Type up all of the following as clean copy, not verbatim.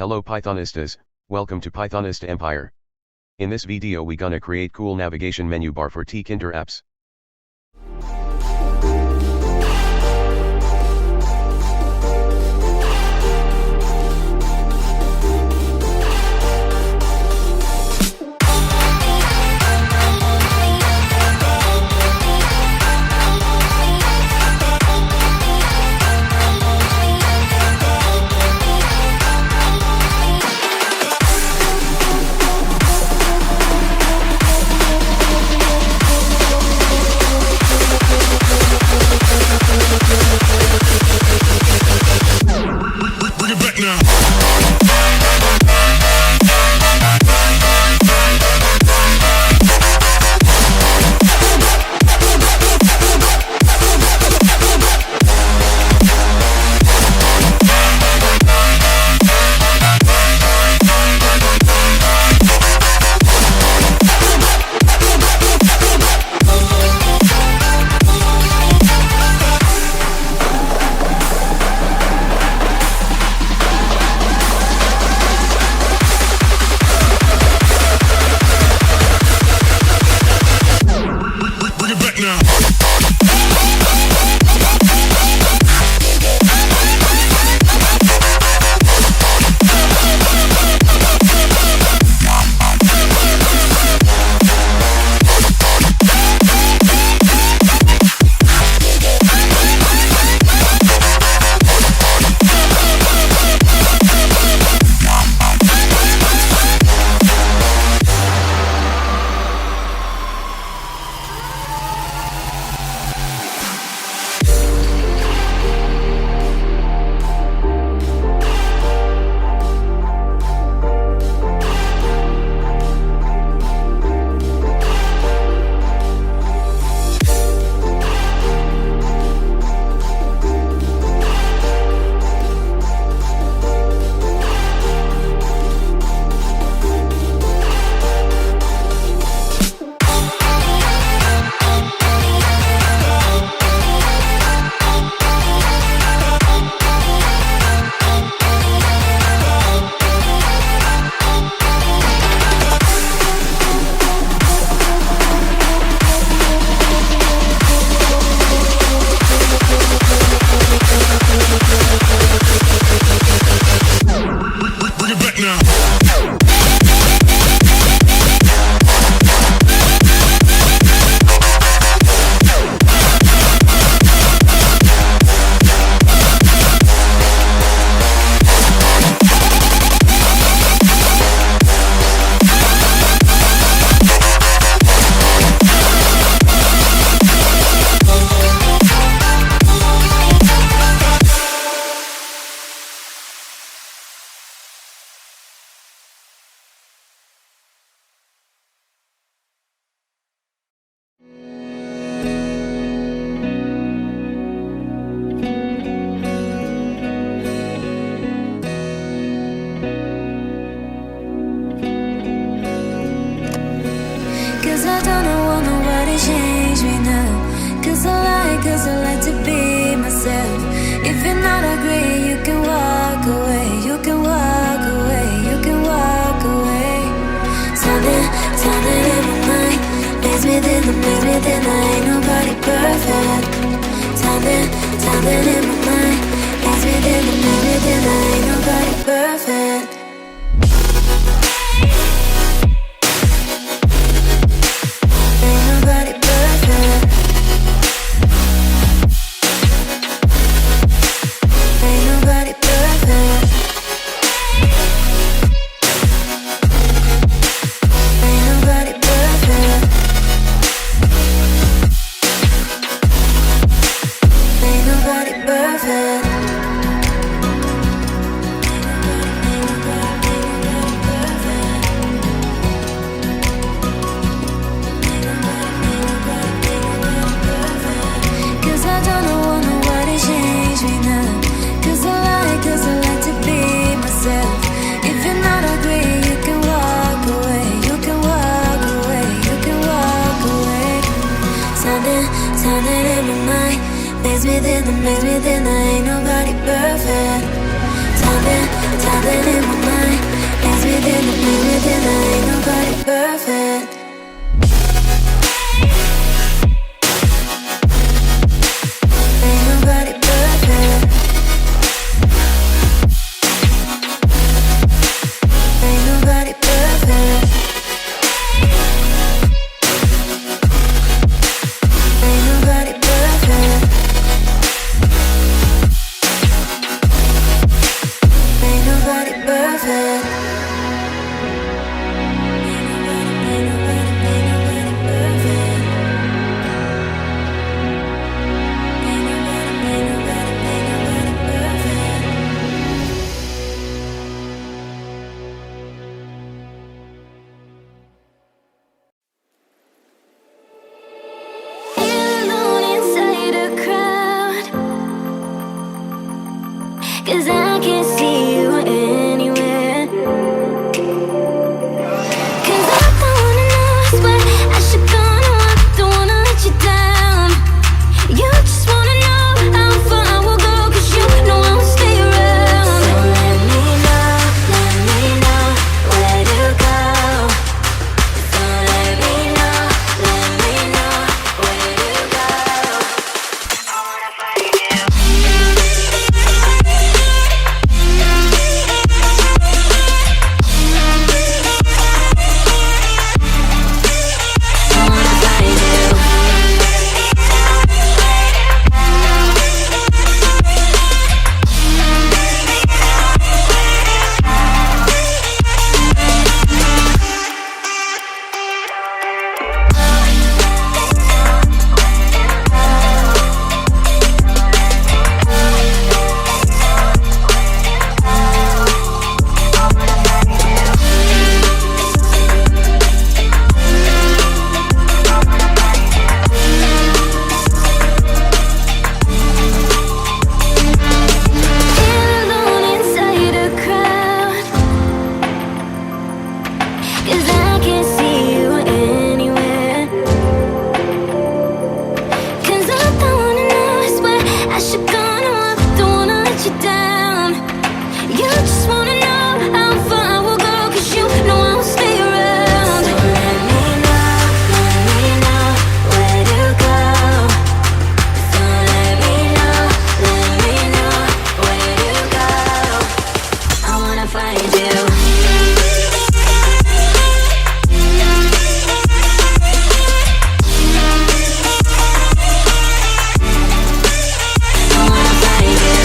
Hello Pythonistas, welcome to Pythonista Empire. In this video we gonna create cool navigation menu bar for Tkinter apps. Cause I like to be myself. If you're not agree, you can walk away. You can walk away, you can walk away. Something in my mind makes me think ain't nobody perfect. Something in my mind makes me think ain't nobody perfect. Makes me think there ain't nobody perfect. Something in my mind. Hands within the place within the ain't nobody perfect. Ain't nobody perfect. Ain't nobody perfect. Ain't nobody perfect. Ain't nobody perfect. Ain't nobody perfect. Ain't nobody perfect. Alone inside a crowd, 'cause I can't see you anywhere. 'Cause I don't wanna know where I should go. No, I don't wanna let you down. You just wanna know how far I will go, 'cause you know I will stay around. So let me know where to go. So let me know where to go. I wanna find you. Alone inside a crowd, 'cause I can't see you anywhere. 'Cause I don't wanna know where I should go. No, I don't wanna let you down. You just wanna know how far I will go, 'cause you know I will stay around. So let me know where to go. So let me know where to go. I wanna find you. I wanna find you.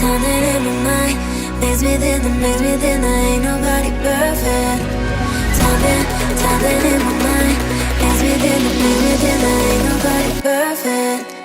something in my mind makes me think that ain't nobody perfect. Something in my mind makes me think that ain't nobody perfect.